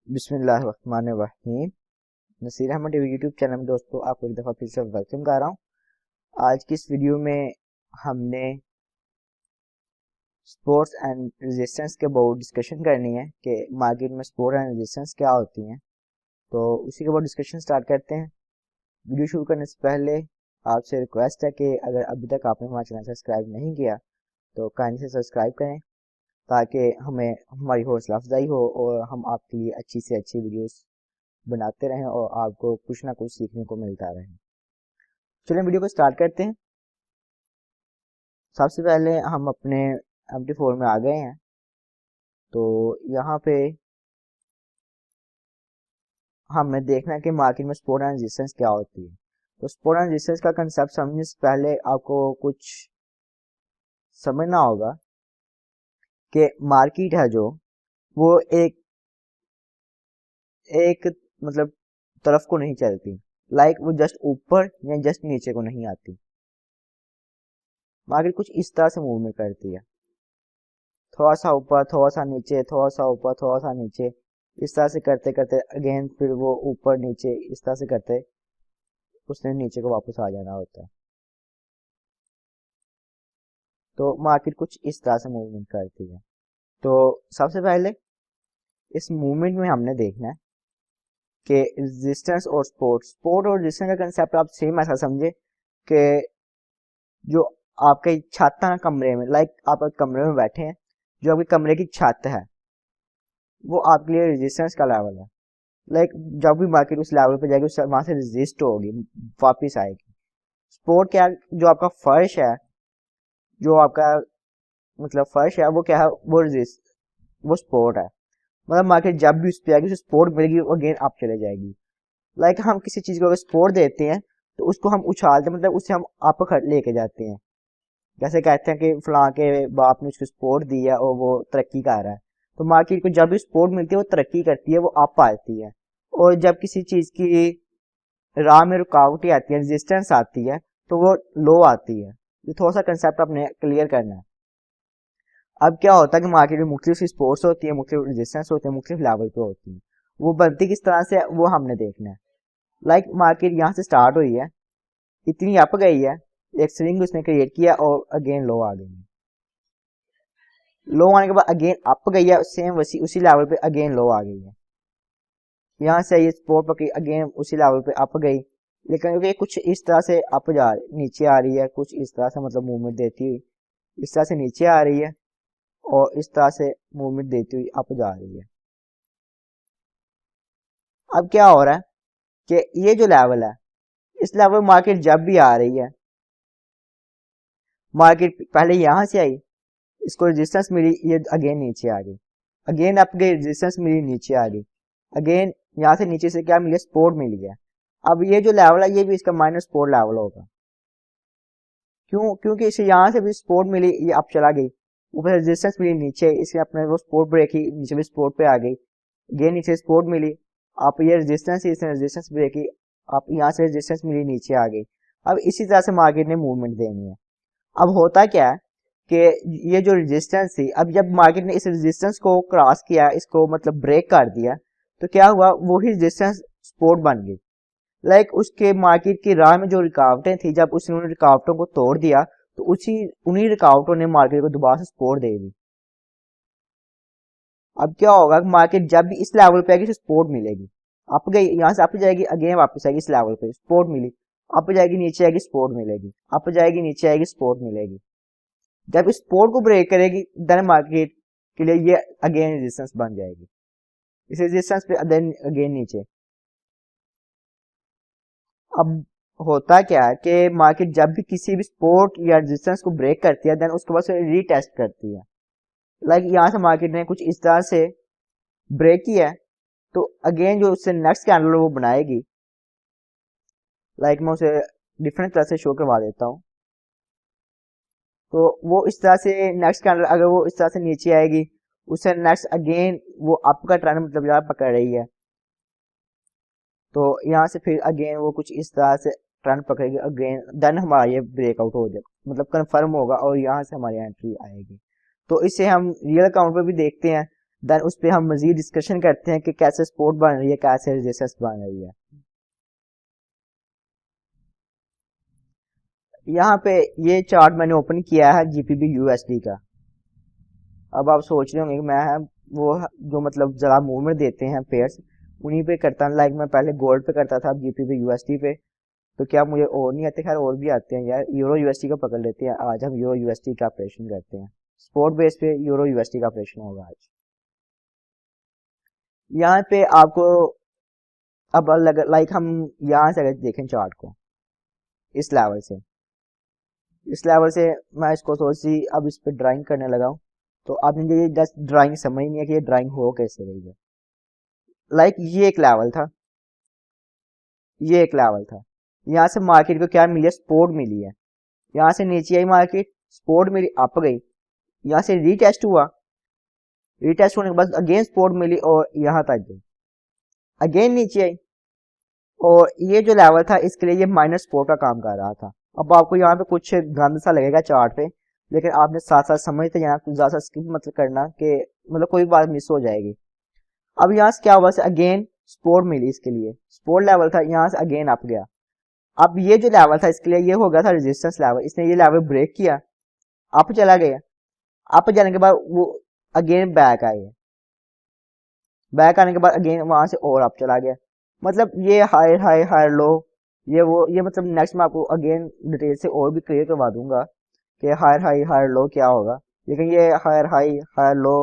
बिस्मिल्लाहिर्रहमानिर्रहीम। Naseer Ahmad YouTube channel में दोस्तों आपको एक दफ़ा फिर से वेलकम कर रहा हूँ। आज की इस वीडियो में हमने सपोर्ट्स एंड रेजिस्टेंस के बहुत डिस्कशन करनी है कि मार्केट में सपोर्ट एंड रेजिस्टेंस क्या होती हैं। तो उसी के बाद डिस्कशन स्टार्ट करते हैं। वीडियो शुरू करने से पहले आपसे रिक्वेस्ट है कि अगर अभी तक आपने हमारा चैनल सब्सक्राइब नहीं किया तो काइंडली से सब्सक्राइब करें ताकि हमें हमारी हौसला अफजाई हो और हम आपके लिए अच्छी से अच्छी वीडियोस बनाते रहें और आपको कुछ ना कुछ सीखने को मिलता रहे। चलिए वीडियो को स्टार्ट करते हैं। सबसे पहले हम अपने MT4 में आ गए हैं। तो यहाँ पे हमें देखना है कि मार्केट में सपोर्ट एंड रेजिस्टेंस क्या होती है। तो सपोर्ट एंड रेजिस्टेंस का कंसेप्ट समझने से पहले आपको कुछ समझना होगा कि मार्केट है जो वो एक एक मतलब तरफ को नहीं चलती, वो जस्ट ऊपर या जस्ट नीचे को नहीं आती। मार्केट कुछ इस तरह से मूवमेंट करती है, थोड़ा सा ऊपर, थोड़ा सा नीचे, थोड़ा सा ऊपर, थोड़ा सा नीचे, इस तरह से करते करते अगेन फिर वो ऊपर नीचे, इस तरह से करते उसने नीचे को वापस आ जाना होता है। तो मार्केट कुछ इस तरह से मूवमेंट करती है। तो सबसे पहले इस मूवमेंट में हमने देखना है कि रेजिस्टेंस और सपोर्ट और रेजिस्टेंस का कंसेप्ट आप सेम ऐसा समझे कि जो आपके छत है ना कमरे में, आप कमरे में बैठे हैं, जो आपके कमरे की छत है वो आपके लिए रेजिस्टेंस का लेवल है। जब भी मार्केट उस लेवल पे जाएगी वहां से रेजिस्ट होगी, वापिस आएगी। सपोर्ट क्या है? जो आपका फर्श है, जो आपका मतलब फर्श है वो क्या है? वो रेजिस्ट, वो सपोर्ट है। मतलब मार्केट जब भी उस पे आएगी उसे सपोर्ट मिलेगी, अगेन आप चले जाएगी। हम किसी चीज को अगर सपोर्ट देते हैं तो उसको हम उछालते हैं, मतलब उससे हम आप लेके जाते हैं। जैसे कहते हैं कि फलां के बाप ने उसको सपोर्ट दिया और वो तरक्की कर रहा है। तो मार्केट को जब भी सपोर्ट मिलती है वो तरक्की करती है, वो अप आती है। और जब किसी चीज की राह में रुकावटें आती है, रेजिस्टेंस आती है, तो वो लो आती है। ये थोड़ा सा कंसेप्ट आपने क्लियर करना है। अब क्या होता है कि मार्केट में मुख्तलिफ सपोर्ट्स होती है, मुख्तलिफ रेजिस्टेंस होते हैं, मुख्तलिफ लेवल पे होती है। वो बनती किस तरह से वो हमने देखना है। मार्केट यहाँ से स्टार्ट हुई है, इतनी अप गई है, एक स्विंग उसने क्रिएट किया और अगेन लो आ गई है। लो आने के बाद अगेन अप गई है, सेम उसी लेवल पे अगेन लो आ गई है। यहाँ से ये सपोर्ट पकड़ी, अगेन उसी लेवल पे अप गई, लेकिन ये कुछ इस तरह से अप जा नीचे आ रही है, कुछ इस तरह से मतलब मूवमेंट देती हुई इस तरह से नीचे आ रही है और इस तरह से मूवमेंट देती हुई अप जा रही है। अब क्या हो रहा है कि ये जो लेवल है, इस लेवल मार्केट जब भी आ रही है, मार्केट पहले यहां से आई, इसको रेजिस्टेंस मिली, ये अगेन नीचे आ गई, अगेन अप गई, रेजिस्टेंस मिली, नीचे आ गई, अगेन यहाँ से नीचे से क्या मिली? सपोर्ट मिली है। अब ये जो लेवल है ये भी इसका माइनस सपोर्ट लेवल होगा। क्योंकि इसे यहाँ से भी सपोर्ट मिली, ये अप चला गई, ऊपर रेजिस्टेंस मिली नीचे, इसे अपने वो सपोर्ट ब्रेक की, नीचे भी सपोर्ट पे आ गई, अगेन नीचे सपोर्ट मिली, आप ये रेजिस्टेंस, इसने रेजिस्टेंस ब्रेक की, आप यहाँ से रेजिस्टेंस मिली, नीचे आ गई। अब इसी तरह से मार्केट ने मूवमेंट देनी है। अब होता क्या है कि ये जो रेजिस्टेंस थी, अब जब मार्केट ने इस रेजिस्टेंस को क्रॉस किया, इसको मतलब ब्रेक कर दिया, तो क्या हुआ? वही रेजिस्टेंस सपोर्ट बन गई। उसके मार्केट की राह में जो रुकावटें थी, जब उसने उन रुकावटों को तोड़ दिया तो उन्हीं रुकावटों ने मार्केट को दोबारा से सपोर्ट दे दी। अब क्या होगा? मार्केट जब भी इस लेवल पे आएगी सपोर्ट मिलेगी, अप गई, यहाँ से अप जाएगी, अगेन वापस आएगी इस लेवल पे, सपोर्ट मिली, अप जाएगी, नीचे आएगी, सपोर्ट मिलेगी, अप जाएगी, नीचे आएगी, सपोर्ट मिलेगी। जब इस सपोर्ट को ब्रेक करेगी देन मार्केट के लिए ये अगेन रेजिस्टेंस बन जाएगी, इस रेजिस्टेंस पे देन अगेन नीचे। अब होता क्या है कि मार्केट जब भी किसी भी सपोर्ट या रेजिस्टेंस को ब्रेक करती है देन उसके बाद से रीटेस्ट करती है। यहाँ से मार्केट ने कुछ इस तरह से ब्रेक किया है, तो अगेन जो उससे नेक्स्ट कैंडल वो बनाएगी, मैं उसे डिफरेंट तरह से शो करवा देता हूँ। तो वो इस तरह से नेक्स्ट कैंडल अगर वो इस तरह से नीचे आएगी, उससे नेक्स्ट अगेन वो अप का ट्रेंड मतलब यार पकड़ रही है, तो यहाँ से फिर अगेन वो कुछ इस तरह से ट्रेंड पकड़ेगी, अगेन देन हमारा ये ब्रेकआउट हो जाएगा, मतलब कंफर्म होगा और यहाँ से हमारी एंट्री आएगी। तो इसे हम रियल अकाउंट पे भी देखते हैं। देन उस पर हम मजीद डिस्कशन करते हैं कि कैसे सपोर्ट बन रही है, कैसे रेजिस्टेंस बन रही है। यहाँ पे ये चार्ट मैंने ओपन किया है जीपीबी यूएसडी का। अब आप सोच रहे होंगे कि मैं वो जो मतलब जरा मूवमेंट देते हैं पेयर्स उन्हीं पे करता हूँ। लाइक मैं पहले गोल्ड पे करता था, अब जीपीबी यूएसडी पे। तो क्या मुझे और नहीं आते? खैर और भी आते हैं यार। यूरो यूएसडी का पकड़ लेते हैं आज, हम यूरो यूएसडी का ऑपरेशन करते हैं। स्पोर्ट बेस पे यूरो यूएसडी का ऑपरेशन होगा आज। यहाँ पे आपको अब अलग लाइक हम यहाँ से अगर देखें चार्ट को इस लेवल से, मैं इसको थोड़ी सी अब इस पे ड्राइंग करने लगा हूँ। तो आपने ये जस्ट ड्राइंग समझ नहीं है कि ये ड्राइंग हो कैसे रही है। लाइक ये एक लेवल था, ये एक लेवल था। यहाँ से मार्केट को क्या मिली है? सपोर्ट मिली है। यहाँ से नीचे आई मार्केट, सपोर्ट मिली, अप गई। यहाँ से रीटेस्ट हुआ, रीटेस्ट होने के बाद अगेन सपोर्ट मिली और यहाँ तक गई, अगेन नीचे आई। और ये जो लेवल था इसके लिए ये माइनस सपोर्ट का काम कर रहा था। अब आपको यहाँ पे कुछ गंद सा लगेगा चार्ट पे, लेकिन आपने साथ साथ समझते जाना, कुछ ज्यादा स्किप मत करना कि मतलब कोई बात मिस हो जाएगी। अब यहाँ से क्या हुआ? अगेन सपोर्ट मिली, इसके लिए सपोर्ट लेवल था, यहाँ से अगेन अप गया। अब ये जो लेवल था इसके लिए ये हो गया था रेजिस्टेंस लेवल। इसने ये लेवल ब्रेक किया, अप चला गया। अप जाने के बाद वो अगेन बैक आए, बैक आने के बाद अगेन वहां से और अप चला गया। मतलब ये हायर हाई हायर लो, ये मतलब नेक्स्ट मैं आपको अगेन डिटेल से और भी क्लियर करवा दूंगा कि हायर हाई हायर लो क्या होगा। लेकिन ये हायर हाई हायर लो,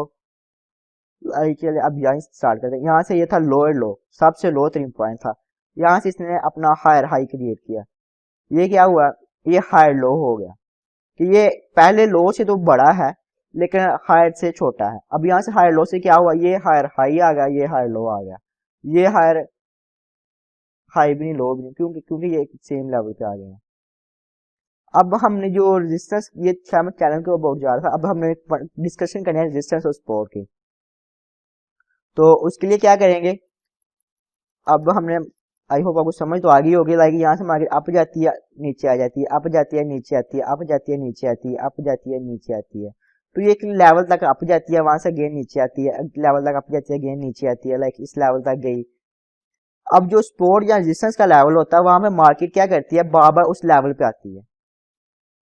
चलिए अब यहाँ स्टार्ट करते हैं। यहाँ से ये था लोअर लो, सबसे लो तरीन पॉइंट था। यहाँ से इसने अपना हायर हाई क्रिएट किया। ये क्या हुआ? ये हायर लो हो गया कि ये पहले लो से तो बड़ा है लेकिन हायर से छोटा है। अब यहाँ से हायर लो से क्या हुआ? ये हायर हाई आ गया, ये हायर लो आ गया। ये हायर हाई भी नहीं, लो भी नहीं, क्योंकि ये सेम लेवल पे आ गए हैं। अब हमने जो रेजिस्टेंस, ये मैं चैनल के अबाउट जा रहा था, अब हमने डिस्कशन करनी है रेजिस्टेंस और सपोर्ट की। तो उसके लिए क्या करेंगे? अब हमने आई होप आपको समझ तो आ गई होगी। लाइक यहाँ से मार्केट अप जाती है, नीचे आ जाती है, अप जाती है, नीचे आती है, अप जाती है, नीचे आती है, अप जाती है, नीचे आती है। तो ये एक लेवल तक अप जाती है, वहां से अगेन नीचे आती है, लेवल तक अप जाती है, अगेन नीचे आती है, लाइक इस लेवल तक गई। अब जो सपोर्ट या रेजिस्टेंस का लेवल होता है वहां पे मार्केट क्या करती है? बार बार उस लेवल पे आती है।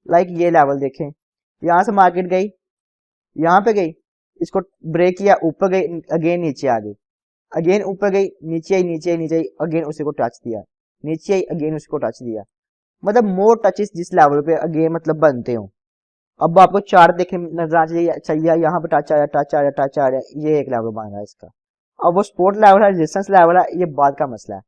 लाइक ये लेवल देखें, यहाँ से मार्केट गई, यहाँ पे गई, इसको ब्रेक किया, ऊपर गई, अगेन नीचे आ गई, अगेन ऊपर गई, नीचे आई, नीचे आई, नीचे आई, अगेन उसी को टच दिया, नीचे आई, अगेन उसको टच दिया। मतलब मोर टचेस जिस लेवल पे अगेन मतलब बनते हो। अब आपको चार्ट देखने नजर आ चाहिए, अच्छा यहाँ पे टच आया, टच आ रहा, टच आ रहा, ये एक लेवल बन रहा है इसका। अब वो सपोर्ट लेवल है, रेजिस्टेंस लेवल है, ये बात का मसला है।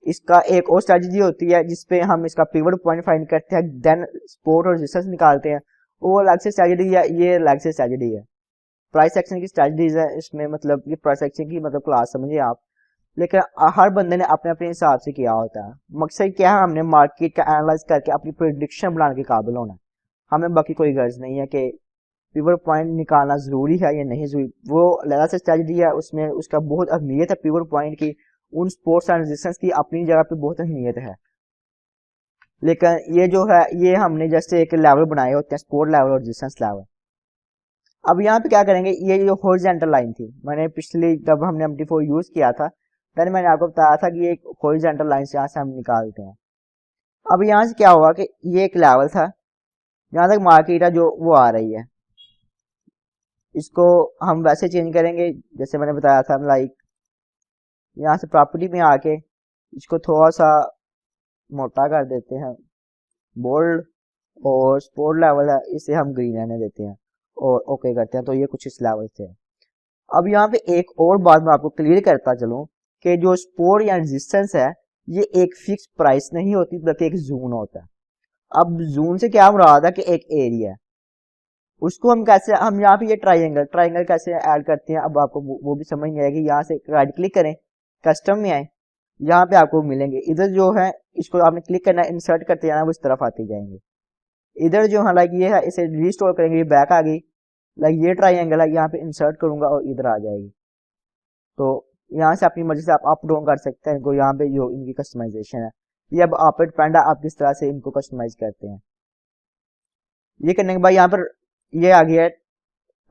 इसका एक और स्ट्रेटजी होती है जिसपे हम इसका पिवट पॉइंट फाइंड करते हैं, देन सपोर्ट और रेजिस्टेंस निकालते हैं। वो अलग से स्ट्रेटजी है, ये अलग से स्ट्रेटजी है। प्राइस एक्शन की स्ट्रेटजीज है इसमें, मतलब ये प्राइस एक्शन की मतलब क्लास समझिए आप। लेकिन हर बंदे ने अपने अपने हिसाब से किया होता है। मकसद क्या है? हमने मार्केट का एनालाइज करके अपनी प्रेडिक्शन बनाने के काबिल होना है। हमें बाकी कोई गर्ज नहीं है कि पिवट पॉइंट निकालना जरूरी है या नहीं जरूरी। वो अलग से स्ट्रेटजी है, उसमें उसका बहुत अहमियत है पिवट पॉइंट की। उन सपोर्ट्स एंड रेजिस्टेंस की अपनी जगह पे बहुत अहमियत है। लेकिन ये जो है ये हमने जैसे एक लेवल बनाए होते हैं, सपोर्ट लेवल और रेजिस्टेंस लेवल। अब यहाँ पे क्या करेंगे? ये जो हॉरिजॉन्टल लाइन थी, मैंने पिछली जब हमने MT4 यूज किया था तब मैंने आपको बताया था कि एक हॉरिजॉन्टल लाइन से यहाँ से हम निकालते हैं। अब यहाँ से क्या हुआ कि ये एक लेवल था, जहां तक मार्केट है जो वो आ रही है, इसको हम वैसे चेंज करेंगे जैसे मैंने बताया था। लाइक यहाँ से प्रॉपर्टी में आके इसको थोड़ा सा मोटा कर देते हैं, बोल्ड, और सपोर्ट लेवल है इसे हम ग्रीन रहने देते हैं और ओके करते हैं। तो ये कुछ इस लेवल से है। अब यहाँ पे एक और बात मैं आपको क्लियर करता चलूं कि जो सपोर्ट या रेजिस्टेंस है ये एक फिक्स प्राइस नहीं होती बल्कि एक जोन होता है। अब जोन से क्या मुराद है? कि एक एरिया है, उसको हम कैसे, हम यहाँ पे ये ट्राइंगल कैसे ऐड करते हैं अब आपको वो भी समझ नहीं आएगी। यहाँ से राइट क्लिक करें, कस्टम में आए, यहाँ पे आपको मिलेंगे। इधर जो है इसको आपने क्लिक करना, इंसर्ट करते जाना, वो इस तरफ आते जाएंगे। इधर जो है लाइक ये है, इसे रिस्टोर करेंगे, ये बैक आ गई। लाइक ये ट्राइंगल है, यहाँ पे इंसर्ट करूंगा और इधर आ जाएगी। तो यहाँ से अपनी मर्जी से आप अप डाउन कर सकते हैं इनको। यहाँ पे जो इनकी कस्टमाइजेशन है ये अब आप पे डिपेंड है, आप किस तरह से इनको कस्टमाइज करते हैं। ये करने के बाद यहाँ पर ये आ गया है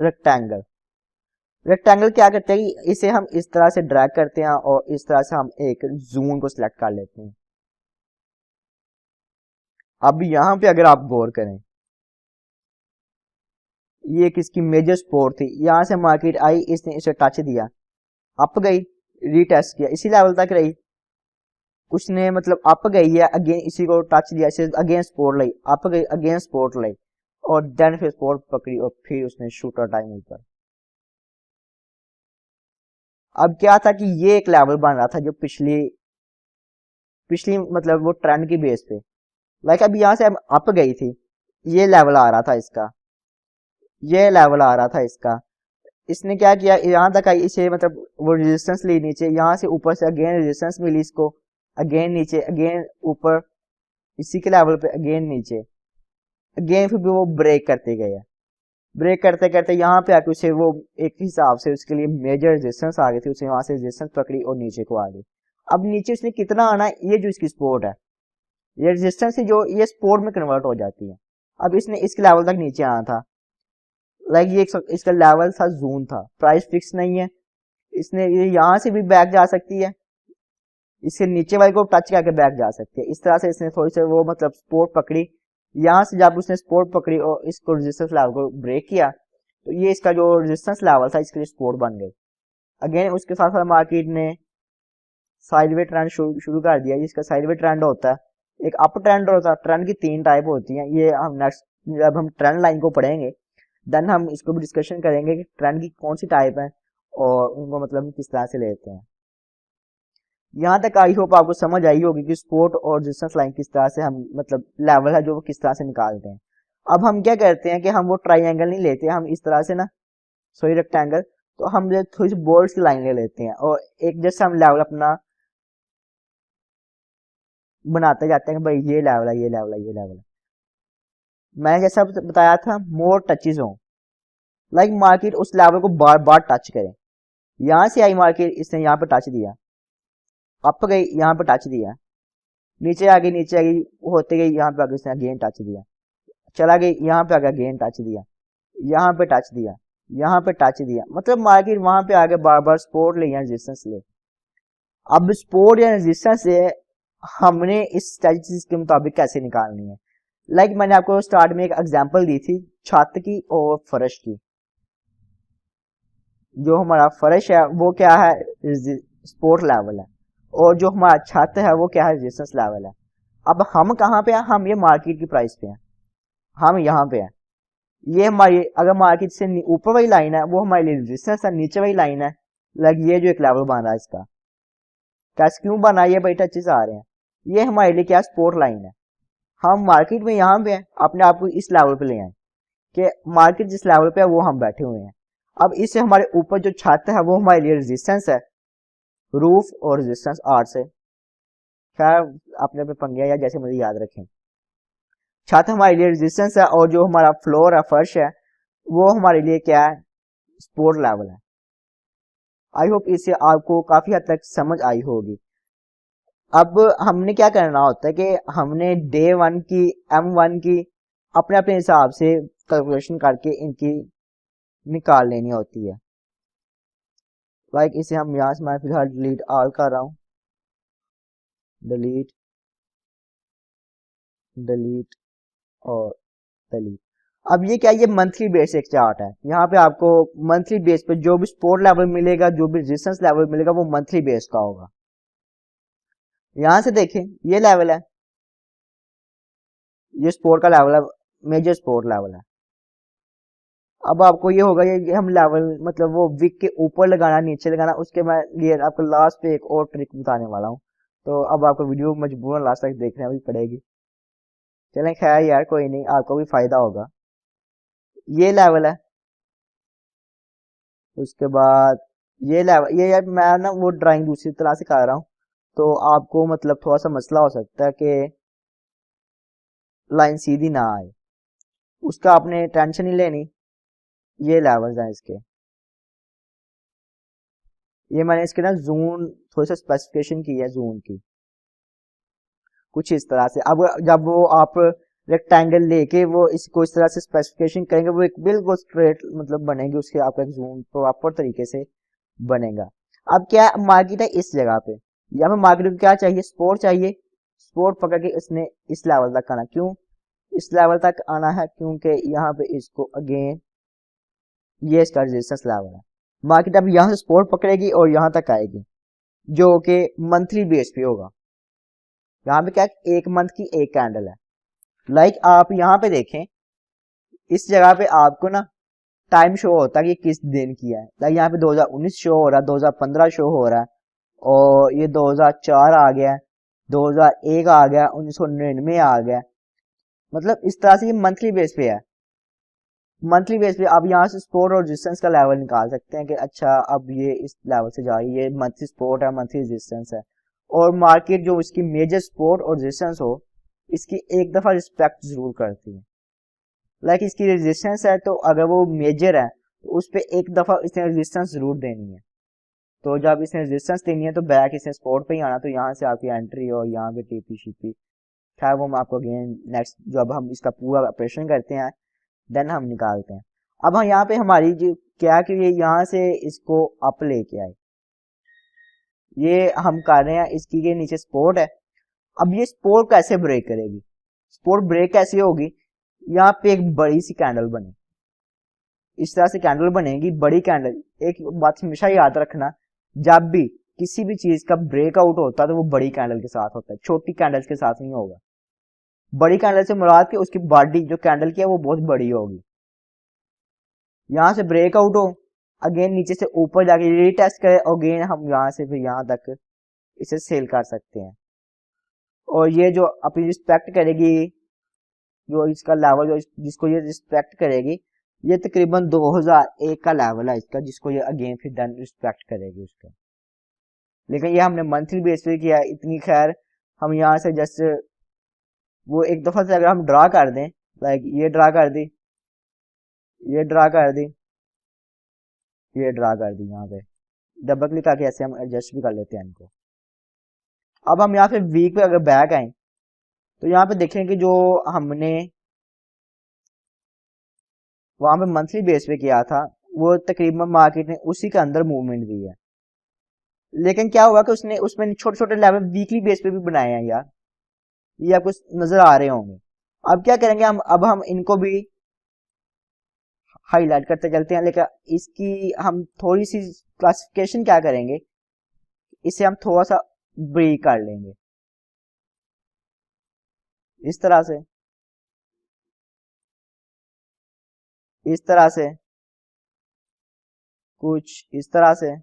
रेक्टेंगल। रेक्टेंगल क्या करते हैं कि इसे हम इस तरह से ड्रैग करते हैं और इस तरह से हम एक जोन को सिलेक्ट कर लेते हैं। अब यहाँ पे अगर आप गौर करें, ये किसकी मेजर स्पोर्ट थी, यहाँ से मार्केट आई, इसने इसे टच दिया, अप गई, रीटेस्ट किया, इसी लेवल तक रही, उसने मतलब अप गई है, अगेन इसी को टच दिया, इसे अगेन सपोर्ट लाई, अप गई, अगेन सपोर्ट लाई, और देन फिर सपोर्ट पकड़ी और फिर उसने शूटर टाइम ऊपर। अब क्या था कि ये एक लेवल बन रहा था जो पिछली पिछली मतलब वो ट्रेंड की बेस पे, लाइक अभी यहाँ से अप गई थी, ये लेवल आ रहा था इसका, ये लेवल आ रहा था इसका, इसने क्या किया, यहाँ तक आई, इसे मतलब वो रेजिस्टेंस ली नीचे, यहाँ से ऊपर से अगेन रेजिस्टेंस मिली इसको, अगेन नीचे, अगेन ऊपर, इसी के लेवल पे अगेन नीचे, अगेन फिर भी वो ब्रेक करते गए, ब्रेक करते करते यहाँ पे आके उसे वो एक हिसाब से उसके लिए मेजर रेजिस्टेंस आ गई थी, उसे वहां से रेजिस्टेंस पकड़ी और नीचे को आ गई। अब नीचे उसने कितना आना है, ये जो इसकी सपोर्ट है, ये रेजिस्टेंस है जो ये सपोर्ट में कन्वर्ट हो जाती है। अब इसने इसके लेवल तक नीचे आना था, लाइक ये इसका लेवल था, जोन था, प्राइस फिक्स नहीं है, इसने ये यहाँ से भी बैक जा सकती है, इसके नीचे वाले को टच करके बैक जा सकती है, इस तरह से इसने थोड़ी सी वो मतलब सपोर्ट पकड़ी, यहाँ से जब उसने सपोर्ट पकड़ी और इसको रेजिस्टेंस लेवल को ब्रेक किया, तो ये इसका जो रेजिस्टेंस लेवल था इसके लिए सपोर्ट बन गई। अगेन उसके साथ साथ मार्केट ने साइडवे ट्रेंड शुरू कर दिया, जिसका साइडवे ट्रेंड होता है, एक अप ट्रेंड होता है, ट्रेंड की 3 टाइप होती हैं, ये हम नेक्स्ट जब हम ट्रेंड लाइन को पढ़ेंगे देन हम इसको भी डिस्कशन करेंगे कि ट्रेंड की कौन सी टाइप है और उनको मतलब किस तरह से लेते हैं। यहाँ तक आई होप आपको समझ आई होगी कि सपोर्ट और रेजिस्टेंस लाइन किस तरह से हम मतलब लेवल है जो वो किस तरह से निकालते हैं। अब हम क्या करते हैं कि हम वो ट्राइंगल नहीं लेते, हम इस तरह से ना, सॉरी रेक्टेंगल, तो हम थोड़ी सी बोर्ड्स की लाइन ले लेते हैं और एक जैसे हम लेवल अपना बनाते जाते हैं कि भाई ये लेवल है, ये लेवल है, ये लेवल है। मैंने जैसा बताया था, मोर टचेज हो, लाइक मार्केट उस लेवल को बार बार टच करे, यहाँ से आई मार्केट, इसने यहाँ पे टच दिया, अप गई, यहाँ पे टच दिया, नीचे आ गई, नीचे आ गई, होते गई, यहाँ पे आगे इसने अगेन टच दिया, चला गई, यहाँ पे आगे अगेन टच दिया, यहाँ पे टच दिया, यहाँ पे टच दिया, मतलब मार्केट वहां पे आगे बार बार सपोर्ट ले या रेजिस्टेंस ले। अब सपोर्ट या रेजिस्टेंस से हमने इस स्ट्रेटजीज के मुताबिक कैसे निकालनी है, लाइक मैंने आपको स्टार्ट में एक एग्जांपल दी थी छत की और फर्श की। जो हमारा फर्श है वो क्या है, सपोर्ट लेवल है, और जो हमारा छत है वो क्या है, रेजिस्टेंस लेवल है। अब हम कहाँ पे हैं, हम ये मार्केट की प्राइस पे हैं, हम यहाँ पे हैं, ये हमारी अगर मार्केट से ऊपर वाली लाइन है वो हमारे लिए रेजिस्टेंस है, नीचे वाली लाइन है, लाइक ये जो एक लेवल बन रहा है इसका, कैसे क्यों बना, ये भाई टचेस आ रहे हैं, ये हमारे लिए क्या सपोर्ट लाइन है। हम मार्केट में यहाँ पे हैं, अपने आप को इस लेवल पे ले आए कि मार्केट जिस लेवल पे है वो हम बैठे हुए हैं। अब इससे हमारे ऊपर जो छत है वो हमारे लिए रेजिस्टेंस है, रूफ और रेजिस्टेंस आर से, खैर अपने पे पंगे या जैसे मुझे याद रखें, छत हमारे लिए रेजिस्टेंस है और जो हमारा फ्लोर है, फर्श है, वो हमारे लिए क्या है, सपोर्ट लेवल है। आई होप इससे आपको काफी हद तक समझ आई होगी। अब हमने क्या करना होता है कि हमने डे 1 की, M1 की अपने अपने हिसाब से कैलकुलेशन करके इनकी निकाल लेनी होती है। लाइक इसे हम यहाँ से मैं फिलहाल डिलीट ऑल कर रहा हूँ, डिलीट, डिलीट और डिलीट। अब ये क्या, ये मंथली बेस एक चार्ट है, यहाँ पे आपको मंथली बेस पे जो भी सपोर्ट लेवल मिलेगा, जो भी रेजिस्टेंस लेवल मिलेगा वो मंथली बेस का होगा। यहां से देखें ये लेवल है, ये सपोर्ट का लेवल है, मेजर सपोर्ट लेवल है। अब आपको ये होगा ये हम लेवल मतलब वो विक के ऊपर लगाना, नीचे लगाना, उसके मैं लिए आपको लास्ट पे एक और ट्रिक बताने वाला हूँ, तो अब आपको वीडियो मजबूरन लास्ट तक देखने भी पड़ेगी। चलें खैर यार कोई नहीं, आपको भी फायदा होगा। ये लेवल है, उसके बाद ये लेवल, ये यार मैं ना वो ड्राइंग दूसरी तरह से कर रहा हूँ, तो आपको मतलब थोड़ा सा मसला हो सकता है कि लाइन सीधी ना आए, उसका आपने टेंशन नहीं लेनी। ये लेवल्स हैं इसके, ये मैंने इसके ना जोन थोड़ी सा स्पेसिफिकेशन की है जोन की, कुछ इस तरह से। अब जब वो आप रेक्टेंगल लेके वो इसको इस तरह से स्पेसिफिकेशन करेंगे, वो एक बिल्कुल स्ट्रेट मतलब बनेगी, उसके आपका एक जूम प्रॉपर तरीके से बनेगा। अब क्या मार्केट है इस जगह पे, यहाँ पे मार्केट को क्या चाहिए, सपोर्ट चाहिए। सपोर्ट पकड़ के इसने इस लेवल तक आना, क्यों इस लेवल तक आना है, क्योंकि यहाँ पे इसको अगेन ये इसका रेजिस्टेंस लेवल है। मार्केट अब यहाँ से सपोर्ट पकड़ेगी और यहाँ तक आएगी, जो कि मंथली बेस पे होगा। यहाँ पे क्या एक मंथ की एक कैंडल है। लाइक आप यहाँ पे देखें, इस जगह पे आपको ना टाइम शो होता है कि किस दिन की है। लाइक यहाँ पे 2019 शो हो रहा है, 2015 शो हो रहा है, और ये 2004 आ गया, 2001 आ गया, 1999 आ गया। मतलब इस तरह से ये मंथली बेस पे है। मंथली बेस पे आप यहाँ से सपोर्ट और रेजिस्टेंस का लेवल निकाल सकते हैं कि अच्छा अब ये इस लेवल से जा रही है, ये मंथली सपोर्ट है, मंथली रेजिस्टेंस है। और मार्केट जो इसकी मेजर सपोर्ट और रेजिस्टेंस हो, इसकी एक दफा रिस्पेक्ट जरूर करती है। लाइक इसकी रेजिस्टेंस है तो अगर वो मेजर है तो उस पर एक दफा इसने रेजिस्टेंस जरूर देनी है। तो जब इसने रेजिस्टेंस देनी है तो बैक इसने सपोर्ट पे ही आना, तो यहाँ से आपकी एंट्री और यहाँ पे टीपी शीपी, खैर वो हम आपको अगेन नेक्स्ट जब हम इसका पूरा ऑपरेशन करते हैं देन हम निकालते हैं। अब हम यहाँ पे हमारी जो क्या कि ये यहाँ से इसको अप लेके आए, ये हम कर रहे हैं, इसकी के नीचे सपोर्ट है। अब ये सपोर्ट कैसे ब्रेक करेगी, सपोर्ट ब्रेक कैसे होगी, यहाँ पे एक बड़ी सी कैंडल बने, इस तरह से कैंडल बनेगी बड़ी कैंडल। एक बात हमेशा याद रखना, जब भी किसी भी चीज का ब्रेकआउट होता है तो वो बड़ी कैंडल के साथ होता है, छोटी कैंडल्स के साथ नहीं होगा। बड़ी कैंडल से मुराद कि उसकी बॉडी जो कैंडल की है वो बहुत बड़ी होगी। यहां से ब्रेकआउट हो, अगेन नीचे से ऊपर जाके रीटेस्ट करे, अगेन हम यहाँ से फिर यहाँ तक इसे सेल कर सकते हैं। और ये जो अपनी रिस्पेक्ट करेगी, जो इसका लेवल जो जिसको ये रिस्पेक्ट करेगी, ये तकरीबन 2001 का लेवल है इसका, जिसको ये अगेन फिर डन रिस्पेक्ट करेगी उसका। लेकिन ये हमने मंथली बेस पे किया है, इतनी खैर हम यहाँ से जस्ट वो एक दफा से अगर हम ड्रा कर दें, लाइक ये ड्रा कर दी, ये ड्रा कर दी, ये ड्रा कर दी, यहाँ पे डबल क्लिक करके ऐसे हम एडजस्ट भी कर लेते हैं इनको। अब हम यहाँ पे वीक पे अगर बैक आए तो यहाँ पे देखें कि जो हमने वहां पे मंथली बेस पे किया था वो तकरीबन मार्केट ने उसी के अंदर मूवमेंट दी है। लेकिन क्या हुआ कि उसने उसमें छोटे छोटे लेवल वीकली बेस पे भी बनाए हैं यार, ये आपको नजर आ रहे होंगे। अब क्या करेंगे हम, अब हम इनको भी हाईलाइट करते चलते हैं, लेकिन इसकी हम थोड़ी सी क्लासिफिकेशन क्या करेंगे, इसे हम थोड़ा सा ब्रेक कर लेंगे इस तरह से, इस तरह से, कुछ इस तरह से,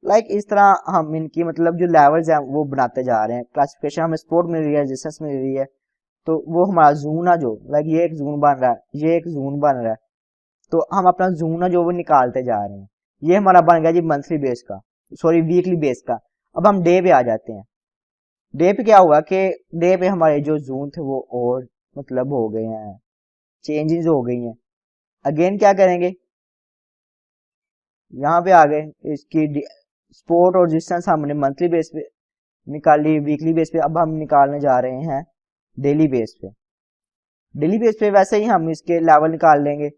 लाइक इस तरह हम इनकी मतलब जो लेवल्स हैं वो बनाते जा रहे हैं। क्लासिफिकेशन हमें सपोर्ट मिल रही है, रेजिस्टेंस मिल रही है, तो वो हमारा जोन है, जो लाइक ये एक जोन बन रहा है, ये एक जोन बन रहा है, तो हम अपना जोन है जो वो निकालते जा रहे हैं। ये हमारा बन गया जी मंथली बेस का, सॉरी वीकली बेस का। अब हम डे पे आ जाते हैं। डे पे क्या हुआ कि डे पे हमारे जो जोन थे वो और मतलब हो गए हैं, चेंजेस हो गई हैं। अगेन क्या करेंगे, यहाँ पे आ गए, इसकी सपोर्ट और रेजिस्टेंस हमने मंथली बेस पे निकाली, वीकली बेस पे अब हम निकालने जा रहे हैं डेली बेस पे। डेली बेस पे वैसे ही हम इसके लेवल निकाल लेंगे,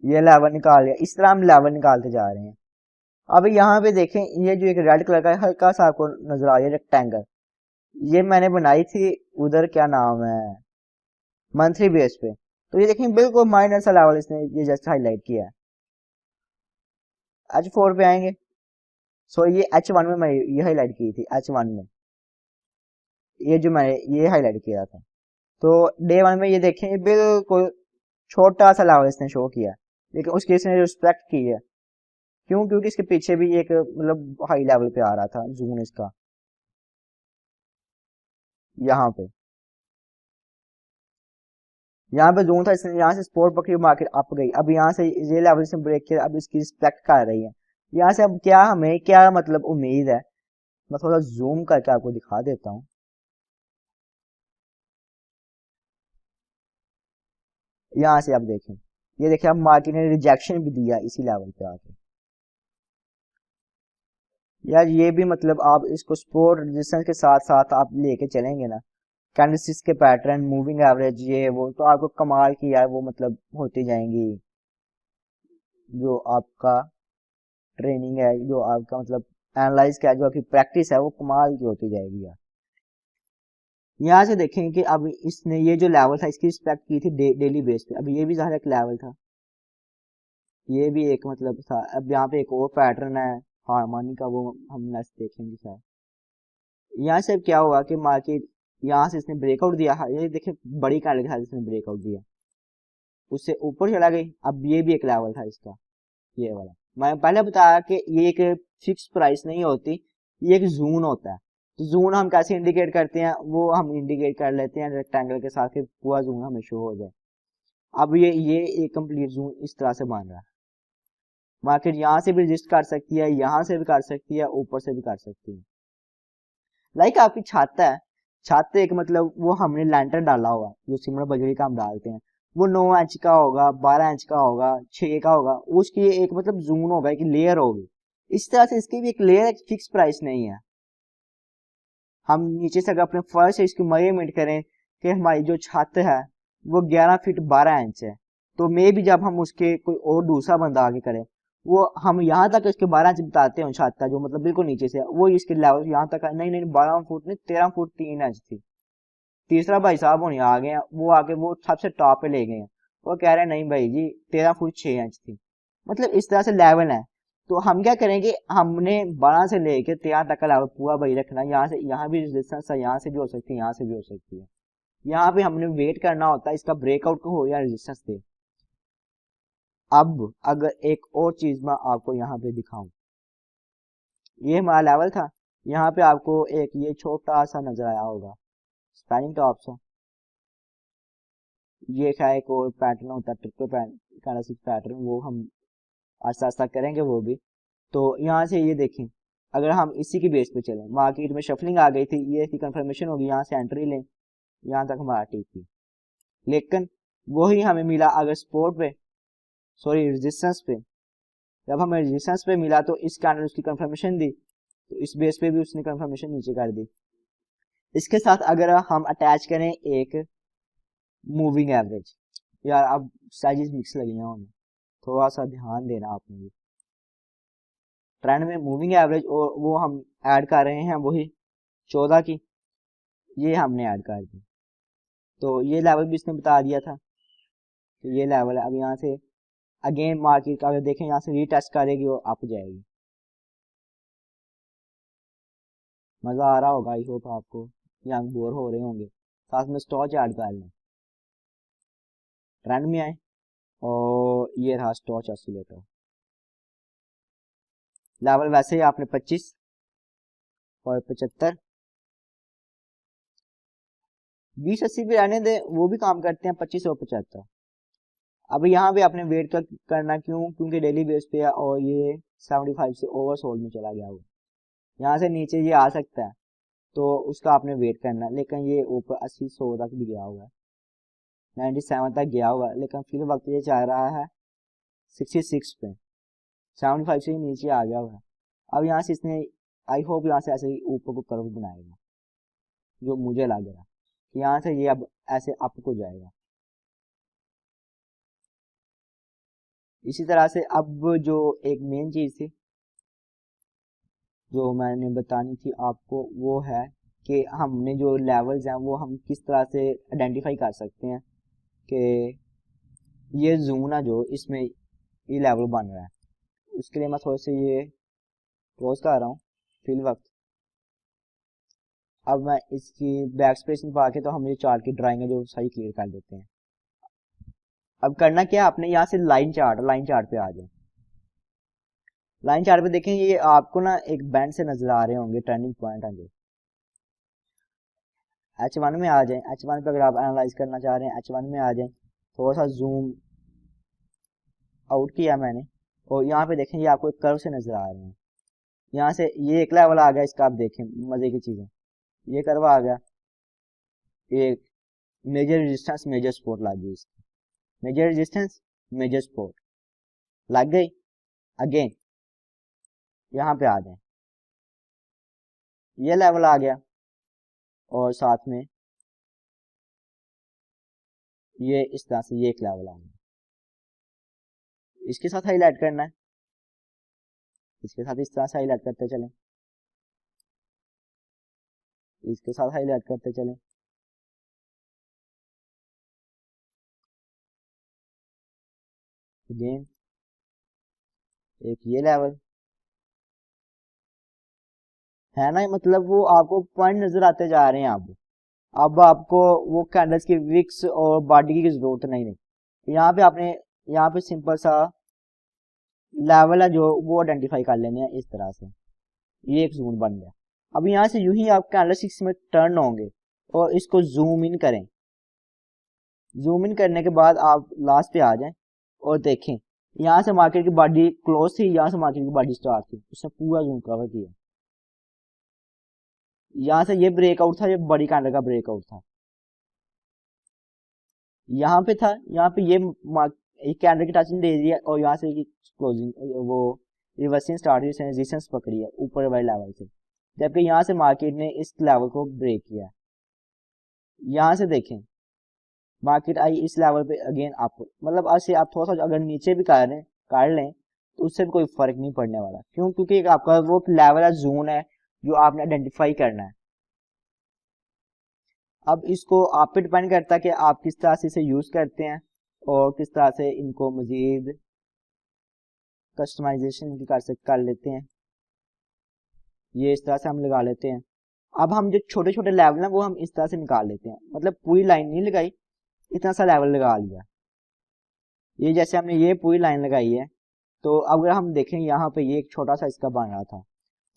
ये लेवल निकाल लिया, इस तरह हम लेवल निकालते जा रहे हैं। अब यहाँ पे देखें, ये जो एक रेड कलर का हल्का सा आपको नजर आ रहा है रेक्टेंगल, ये मैंने बनाई थी उधर, क्या नाम है, मंथली बेस पे। तो ये देखें बिल्कुल माइनर सा लेवल इसने ये जस्ट हाईलाइट किया है। H4 पे आएंगे, सो ये H1 में मैं ये हाईलाइट की थी, H1 में ये जो मैंने ये हाईलाइट किया था। तो डे वन में ये देखें ये बिल्कुल छोटा सा लेवल इसने शो किया, लेकिन उसकी इसने रिस्पेक्ट की है। क्यों, क्योंकि इसके पीछे भी एक मतलब हाई लेवल पे आ रहा था जून इसका, यहाँ पे जोन था, इसने यहाँ से सपोर्ट पकड़ी, मार्केट अप गई। अब यहाँ से ये लेवल से ब्रेक किया, अब इसकी रिस्पेक्ट कर रही है। यहाँ से अब क्या हमें क्या मतलब उम्मीद है, मैं थोड़ा जूम करके आपको दिखा देता हूँ। यहाँ से आप देखें, ये देखिए अब मार्केट ने रिजेक्शन भी दिया इसी लेवल पे आके। यार ये भी मतलब आप इसको सपोर्ट रेजिस्टेंस के साथ साथ आप लेके चलेंगे ना, कैंडलस्टिक्स के पैटर्न, मूविंग एवरेज, ये वो तो आपको कमाल की यार वो मतलब होती जाएंगी। जो आपका ट्रेनिंग है, जो आपका मतलब एनालाइज का जो आपकी प्रैक्टिस है वो कमाल की होती जाएगी यार। यहाँ से देखें कि अब इसने ये जो लेवल था इसकी रिस्पेक्ट की थी डेली बेस पे। अब ये भी ज़ाहिर एक लेवल था, ये भी एक मतलब था। अब यहाँ पे एक और पैटर्न है हार्मोनी का, वो हम नेक्स्ट देखेंगे शायद। यहाँ से अब क्या हुआ कि मार्केट यहाँ से इसने ब्रेकआउट दिया, ये देखें बड़ी कैंडल के साथ इसने ब्रेकआउट दिया, उससे ऊपर चला गई। अब ये भी एक लेवल था इसका, ये वाला। मैं पहले बताया कि ये एक फिक्स प्राइस नहीं होती, ये एक जोन होता है। तो जोन हम कैसे इंडिकेट करते हैं, वो हम इंडिकेट कर लेते हैं रेक्टेंगल के साथ कि पूरा जोन हमें शो हो जाए। अब ये एक कंप्लीट जोन इस तरह से बन रहा है। मार्केट यहाँ से भी रजिस्ट कर सकती है, यहाँ से भी कर सकती है, ऊपर से भी कर सकती है। लाइक आपकी छत है, छत एक मतलब वो हमने लैंटर डाला हुआ जो सिमर बजरी का हम डालते हैं, वो 9 इंच का होगा, 12 इंच का होगा, 6 का होगा, उसकी एक मतलब जून होगा, एक लेयर होगी। इस तरह से इसकी भी एक लेयर, एक फिक्स प्राइस नहीं है। हम नीचे से अगर अपने फर्श से इसकी मेजरमेंट करें कि हमारी जो छत है वो 11 फीट 12 इंच है, तो मे भी जब हम उसके कोई और दूसरा बंदा आगे करे, वो हम यहाँ तक इसके 12 इंच बताते हैं छत का जो मतलब बिल्कुल नीचे से, वो इसके लेवल यहाँ तक नहीं नहीं 12 फुट नहीं 13 फुट 3 इंच थी। तीसरा भाई साहब होने आ गए हैं, वो आके वो सबसे टॉप पे ले गए हैं, वो कह रहे हैं नहीं भाई जी 13 फुट 6 इंच थी। मतलब इस तरह से लेवल है। तो हम क्या करेंगे, हमने 12 से लेके 13 तक का लेवल पूरा भाई रखना। यहाँ से यहाँ भी रेजिस्टेंस है, यहाँ से भी हो सकती है, यहाँ से भी हो सकती है। यहाँ पे हमने वेट करना होता है इसका ब्रेकआउट को हो या रेजिस्टेंस दे। अब अगर एक और चीज मैं आपको यहाँ पे दिखाऊं, ये हमारा लेवल था, यहाँ पे आपको एक ये छोटा सा नजर आया होगा स्पैनिंग टॉप सा, ये क्या एक और पैटर्न होता है ट्रिपल पैटर्न, वो हम आस्ता आस्ता करेंगे वो भी। तो यहाँ से ये देखें, अगर हम इसी की बेस पे चलें, मार्केट में शफलिंग आ गई थी, ये इसकी कंफर्मेशन होगी, यहाँ से एंट्री लें, यहाँ तक हमारा ठीक थी। लेकिन वही हमें मिला अगर सपोर्ट पे, सॉरी रेजिस्टेंस पे, जब हमें रेजिस्टेंस पे मिला तो इस कैंडल उसकी कंफर्मेशन दी, तो इस बेस पे भी उसने कंफर्मेशन नीचे कर दी। इसके साथ अगर हम अटैच करें एक मूविंग एवरेज, यार अब साइजेस मिक्स लगी हैं उन्हें, थोड़ा सा ध्यान देना आपने भी। ट्रेंड में मूविंग एवरेज और वो हम ऐड कर रहे हैं वही 14 की, ये हमने ऐड कर दी। तो ये लेवल भी इसने बता दिया था कि ये लेवल है। अब यहाँ से अगेन मार्केट का अगर देखें यहाँ से रीटेस्ट करेगी और अप जाएगी। मजा आ रहा होगा, आई होप आपको, या बोर हो रहे होंगे। साथ में स्टॉच ऐड कर लें, ट्रेंड में आए, और ये रहा स्टॉच ऑसिलेटर। लेवल वैसे ही आपने 25 और 75 20-80 पे रहने दे, वो भी काम करते हैं 25 और 75। अब यहाँ पे आपने वेट करना क्यों, क्योंकि डेली बेस पे है और ये 75 से ओवरसोल्ड में चला गया हुआ, यहाँ से नीचे ये आ सकता है, तो उसका आपने वेट करना। लेकिन ये ऊपर 80-100 तक भी गया हुआ है, 97 तक गया हुआ है, लेकिन फिर वक्त ये चाह रहा है 66 पे, 75 से ही नीचे आ गया हुआ है। अब यहाँ से इसने, आई होप यहाँ से ऐसे ही ऊपर को कर्व बनाएगा, जो मुझे लग रहा है कि यहाँ से ये अब ऐसे अप को जाएगा। इसी तरह से अब जो एक मेन चीज थी जो मैंने बतानी थी आपको, वो है कि हमने जो लेवल्स हैं वो हम किस तरह से आइडेंटिफाई कर सकते हैं कि ये जोन है जो इसमें ये लेवल बन रहा है। उसके लिए मैं थोड़े से ये क्लोज कर रहा हूँ फिल वक्त। अब मैं इसकी बैक स्पेस में पा के तो हम ये चार्ट की ड्राइंग है जो सही क्लियर कर देते हैं। अब करना क्या है, आपने यहाँ से लाइन चार्ट पे आ जाए। लाइन चार्ट पे देखें, ये आपको ना एक बैंड से नजर आ रहे होंगे ट्रेंडिंग पॉइंट है जो H1 में आ जाए। H1 पे अगर आप एनालाइज करना चाह रहे हैं H1 में आ जाए, थोड़ा सा जूम आउट किया मैंने, और यहाँ पे देखें ये आपको एक कर्व से नजर आ रहे हैं। यहाँ से ये एक लेवल आ गया इसका, आप देखें मजे की चीजें, ये कर्व आ गया, एक मेजर रेजिस्टेंस मेजर सपोर्ट लग गई इसकी, मेजर रेजिस्टेंस मेजर सपोर्ट लग गई। अगेन यहाँ पे आ जाए, ये लेवल आ गया और साथ में ये इस तरह से ये एक लेवल आ गया। इसके साथ हाईलाइट करना है, इसके साथ इस तरह से हाईलाइट करते चलें, इसके साथ हाईलाइट करते चलें। अगेन एक ये लेवल है ना, मतलब वो आपको पॉइंट नजर आते जा रहे हैं। अब आपको वो कैंडल्स की विक्स और बॉडी की जरूरत नहीं। यहाँ पे आपने यहाँ पे सिंपल सा लेवल है जो वो आइडेंटिफाई कर लेने हैं इस तरह से। ये एक जोन बन गया। अब यहाँ से यूं ही आप कैंडल स्टिक्स में टर्न होंगे और इसको जूम इन करें। जूम इन करने के बाद आप लास्ट पे आ जाएं और देखें यहाँ से मार्केट की बॉडी क्लोज थी, यहाँ से मार्केट की बॉडी स्टार्ट थी, उसने पूरा जूम कवर किया। यहाँ से ये ब्रेकआउट था, ये बड़ी कैंडल का ब्रेकआउट था। यहाँ पे था, यहाँ पे ये कैंडल की टचिंग दे दी है और यहाँ से क्लोजिंग वो रिवर्सिंग स्टार्ट हुई, रेजिस्टेंस पकड़ी है ऊपर वाले लेवल से, जबकि यहाँ से मार्केट ने इस लेवल को ब्रेक किया। यहाँ से देखें मार्केट आई इस लेवल पे अगेन अप, मतलब ऐसे आप थोड़ा सा अगर नीचे भी काट लें तो उससे भी कोई फर्क नहीं पड़ने वाला। क्यों? क्योंकि एक आपका वो लेवल है, जोन है जो आपने आइडेंटिफाई करना है। अब इसको आप पे डिपेंड करता है कि आप किस तरह से इसे यूज करते हैं और किस तरह से इनको मजीद कस्टमाइजेशन कर लेते हैं। ये इस तरह से हम लगा लेते हैं। अब हम जो छोटे छोटे लेवल हैं वो हम इस तरह से निकाल लेते हैं, मतलब पूरी लाइन नहीं लगाई, इतना सा लेवल लगा लिया। ये जैसे हमने ये पूरी लाइन लगाई है, तो अगर हम देखें यहाँ पे ये एक छोटा सा इसका बन रहा था,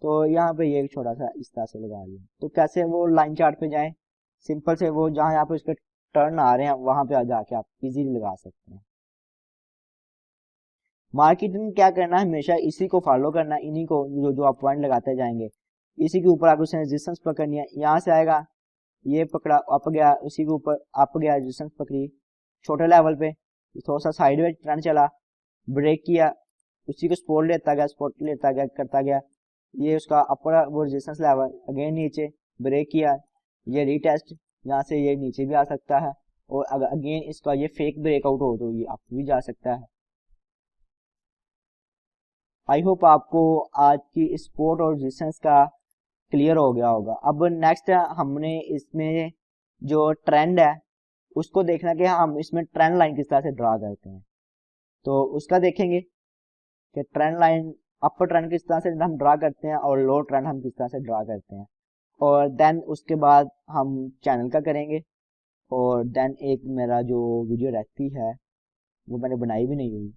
तो यहाँ पे ये एक छोटा सा इस तरह से लगा लिया। तो कैसे वो लाइन चार्ट पे जाएं? सिंपल से वो जहाँ यहाँ पे उसके टर्न आ रहे हैं वहां पे जाके आप इजीली लगा सकते हैं। मार्केटिंग क्या करना है, हमेशा इसी को फॉलो करना है, इन्हीं को जो आप पॉइंट लगाते जाएंगे, इसी के ऊपर आपको रेजिस्टेंस पकड़नी है। यहाँ से आएगा, ये पकड़ा अप गया, उसी के ऊपर अप गया, रेजिस्टेंस पकड़ी छोटे लेवल पे, थोड़ा सा साइडवेज ट्रेंड चला, ब्रेक किया, उसी को सपोर्ट लेता गया करता गया, ये उसका अपर वो रेजिस्टेंस लेवल, अगेन नीचे ब्रेक किया, ये रीटेस्ट, यहाँ से ये नीचे भी आ सकता है और अगर अगेन इसका ये फेक ब्रेकआउट हो तो ये अप भी जा सकता है। आई होप आपको आज की सपोर्ट और रेजिस्टेंस का क्लियर हो गया होगा। अब नेक्स्ट हमने इसमें जो ट्रेंड है उसको देखना कि हम इसमें ट्रेंड लाइन किस तरह से ड्रा करते हैं, तो उसका देखेंगे कि ट्रेंड लाइन अपर ट्रेंड किस तरह से हम ड्रा करते हैं और लो ट्रेंड हम किस तरह से ड्रा करते हैं। और देन उसके बाद हम चैनल का करेंगे और देन एक मेरा जो वीडियो रहती है वो मैंने बनाई भी नहीं हुई,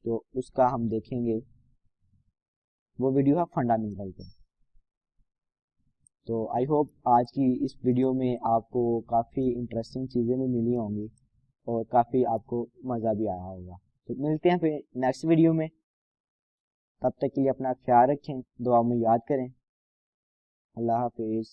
तो उसका हम देखेंगे, वो वीडियो है फंडामेंटल पे। तो आई होप आज की इस वीडियो में आपको काफ़ी इंटरेस्टिंग चीज़ें भी मिली होंगी और काफ़ी आपको मज़ा भी आया होगा। तो मिलते हैं फिर नेक्स्ट वीडियो में, तब तक के लिए अपना ख्याल रखें, दुआ में याद करें। अल्लाह हाफिज़।